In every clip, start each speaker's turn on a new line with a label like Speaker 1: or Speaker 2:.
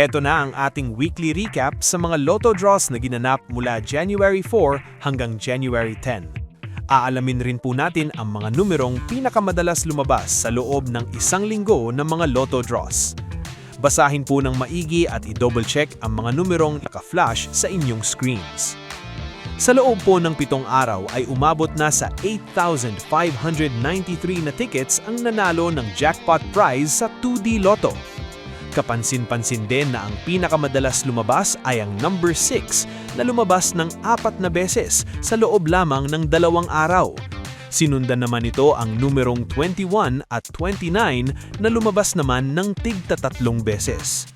Speaker 1: Heto na ang ating weekly recap sa mga Lotto draws na ginanap mula January 4 hanggang January 10. Aalamin rin po natin ang mga numerong pinakamadalas lumabas sa loob ng isang linggo ng mga Lotto draws. Basahin po ng maigi at i-double check ang mga numerong naka-flash sa inyong screens. Sa loob po ng 7 araw ay umabot na sa 8,593 na tickets ang nanalo ng jackpot prize sa 2D Lotto. Kapansin-pansin din na ang pinakamadalas lumabas ay ang number 6 na lumabas ng 4 na beses sa loob lamang ng 2 araw. Sinundan naman ito ang numerong 21 at 29 na lumabas naman ng tig-3 beses.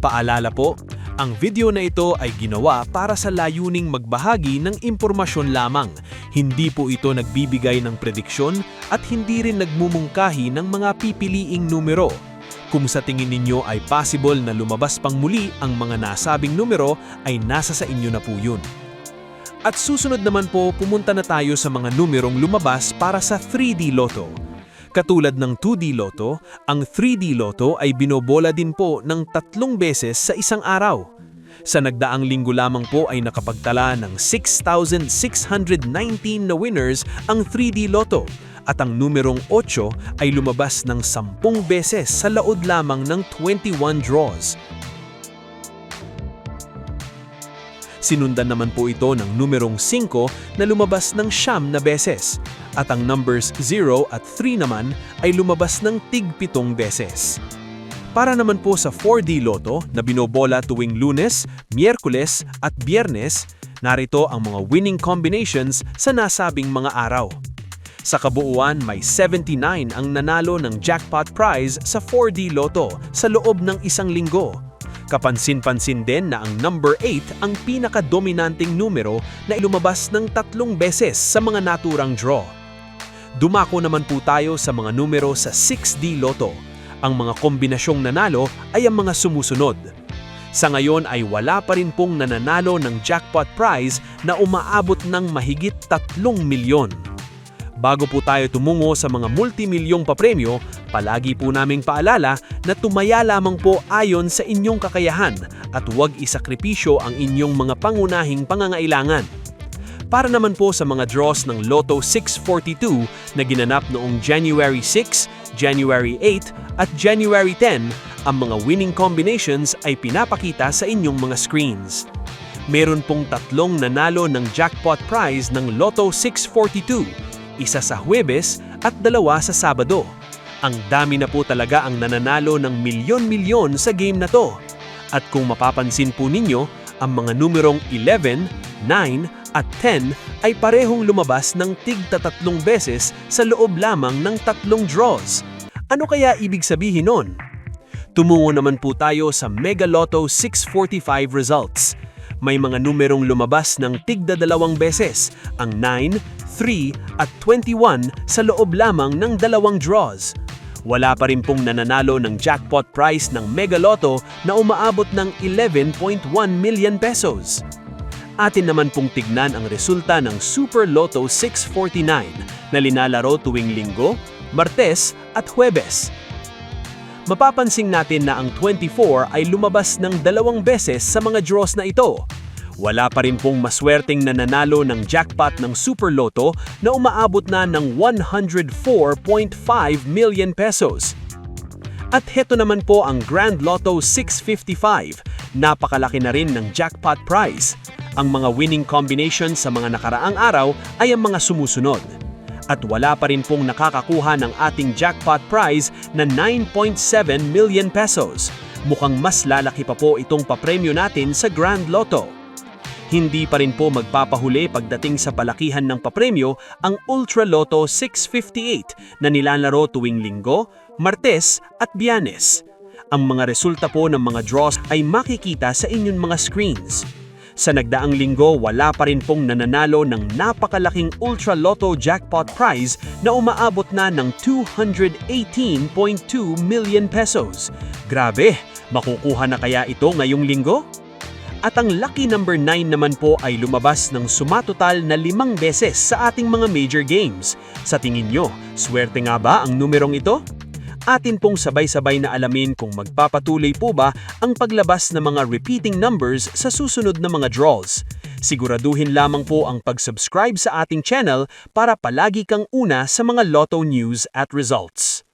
Speaker 1: Paalala po, ang video na ito ay ginawa para sa layuning magbahagi ng impormasyon lamang. Hindi po ito nagbibigay ng prediksyon at hindi rin nagmumungkahi ng mga pipiliing numero. Kung sa tingin ninyo ay possible na lumabas pang muli ang mga nasabing numero, ay nasa sa inyo na po yun. At susunod naman po, pumunta na tayo sa mga numerong lumabas para sa 3D Lotto. Katulad ng 2D Lotto, ang 3D Lotto ay binobola din po ng 3 beses sa isang araw. Sa nagdaang linggo lamang po ay nakapagtala ng 6,619 na winners ang 3D Lotto. At ang numerong 8 ay lumabas ng 10 beses sa laod lamang ng 21 draws. Sinundan naman po ito ng numerong 5 na lumabas ng 9 na beses. At ang numbers 0 at 3 naman ay lumabas ng tig-7 beses. Para naman po sa 4D Lotto na binobola tuwing Lunes, Miyerkules at Biyernes, narito ang mga winning combinations sa nasabing mga araw. Sa kabuuan, may 79 ang nanalo ng jackpot prize sa 4D Lotto sa loob ng isang linggo. Kapansin-pansin din na ang number 8 ang pinaka-dominanting numero na lumabas ng 3 beses sa mga naturang draw. Dumako naman po tayo sa mga numero sa 6D Lotto. Ang mga kombinasyong nanalo ay ang mga sumusunod. Sa ngayon ay wala pa rin pong nananalo ng jackpot prize na umaabot ng mahigit 3 milyon. Bago po tayo tumungo sa mga multimilyong papremyo, palagi po naming paalala na tumaya lamang po ayon sa inyong kakayahan at huwag isakripisyo ang inyong mga pangunahing pangangailangan. Para naman po sa mga draws ng Lotto 642 na ginanap noong January 6, January 8 at January 10, ang mga winning combinations ay pinapakita sa inyong mga screens. Meron pong 3 nanalo ng jackpot prize ng Lotto 642. Isa sa Huwebes at 2 sa Sabado. Ang dami na po talaga ang nananalo ng milyon-milyon sa game na to. At kung mapapansin po ninyo, ang mga numerong 11, 9 at 10 ay parehong lumabas ng tig-3 beses sa loob lamang ng 3 draws. Ano kaya ibig sabihin nun? Tumungo naman po tayo sa Mega Lotto 645 results. May mga numerong lumabas ng tig-2 beses, ang 9, 3 at 21 sa loob lamang ng 2 draws. Wala pa rin pong nananalo ng jackpot prize ng Mega Lotto na umaabot ng 11.1 million pesos. Atin naman pong tignan ang resulta ng Super Lotto 649 na linalaro tuwing Linggo, Martes at Huwebes. Mapapansin natin na ang 24 ay lumabas ng 2 beses sa mga draws na ito. Wala pa rin pong maswerteng nananalo ng jackpot ng Super Lotto na umaabot na ng 104.5 million pesos. At heto naman po ang Grand Lotto 655. Napakalaki na rin ng jackpot prize. Ang mga winning combination sa mga nakaraang araw ay ang mga sumusunod. At wala pa rin pong nakakakuha ng ating jackpot prize na 9.7 million pesos. Mukhang mas lalaki pa po itong papremyo natin sa Grand Lotto. Hindi pa rin po magpapahuli pagdating sa palakihan ng papremyo ang Ultra Lotto 658 na nilalaro tuwing Linggo, Martes at Biyernes. Ang mga resulta po ng mga draws ay makikita sa inyong mga screens. Sa nagdaang linggo, wala pa rin pong nananalo ng napakalaking Ultra Lotto jackpot prize na umaabot na ng 218.2 million pesos. Grabe, makukuha na kaya ito ngayong linggo? At ang lucky number 9 naman po ay lumabas ng sumatotal na 5 beses sa ating mga major games. Sa tingin nyo, swerte nga ba ang numerong ito? Atin pong sabay-sabay na alamin kung magpapatuloy po ba ang paglabas ng mga repeating numbers sa susunod na mga draws. Siguraduhin lamang po ang pag-subscribe sa ating channel para palagi kang una sa mga Lotto news at results.